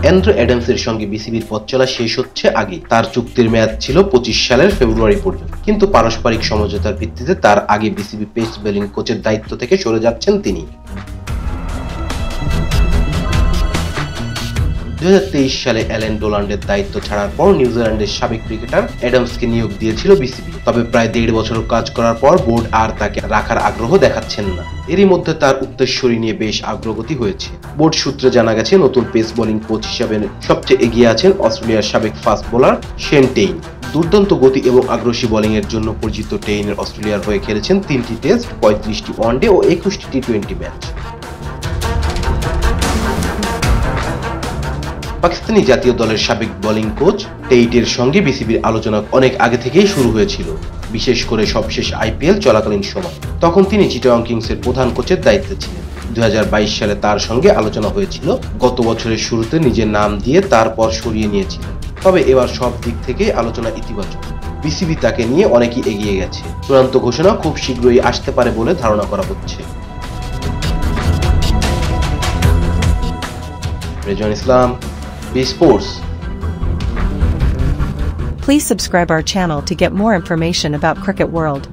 Andrew অ্যাডামসের সঙ্গে বিসিবির পথ চলা শেষ হচ্ছে আগে। তার চুক্তির মেয়াদ ছিল 25 সালের ফেব্রুয়ারি পর্যন্ত, কিন্তু পারস্পরিক সমঝোতার ভিত্তিতে তার আগে বিসিবি পেস বোলিং কোচের দায়িত্ব থেকে সরে যাচ্ছেন তিনি। 2023 সালে অ্যালেন ডোলান্ডের দায়িত্ব ছাড়ার পর নিউজিল্যান্ডের সাবেক ক্রিকেটার অ্যাডামসকে নিয়োগ দিয়েছিল বিসিবি। তবে প্রায় 1.5 বছর কাজ করার পর বোর্ড আর তাকে রাখার আগ্রহ দেখাচ্ছেন না। এরই মধ্যে তার উত্তরসূরি নিয়ে বেশ অগ্রগতি হয়েছে। বোর্ড সূত্রে জানা গেছে, নতুন পেস বোলিং কোচ হিসেবে সবচেয়ে এগিয়ে আছেন অস্ট্রেলিয়ার সাবেক ফাস্ট বোলার শেন টেইন। দুর্দান্ত গতি এবং আগ্রাসী বোলিংয়ের জন্য পরিচিত টেইনের অস্ট্রেলিয়ার হয়ে খেলেছেন 3টি টেস্ট, 35টি ওয়ানডে ও 21টি টি-20 ম্যাচ। পাকিস্তানি জাতীয় দলের সাবেক বোলিং কোচ টেইটের সঙ্গে বিসিবির আলোচনা অনেক আগে থেকেই শুরু হয়েছিল, বিশেষ করে সবশেষ আইপিএল চলাকালীন সময়। তখন তিনি চিটাগং কিংসের প্রধান কোচের দায়িত্বে ছিলেন। 2022 সালে তার সঙ্গে আলোচনা হয়েছিল। গত বছরের শুরুতে নিজের নাম দিয়ে তারপর সরিয়ে নিয়েছিলেন। তবে এবার সব দিক থেকেই আলোচনা ইতিবাচক। বিসিবি তাকে নিয়ে অনেকই এগিয়ে গেছে। চূড়ান্ত ঘোষণা খুব শীঘ্রই আসতে পারে বলে ধারণা করা হচ্ছে। রেজওয়ান ইসলাম, B-Sports. Please subscribe our channel to get more information about Cricket World.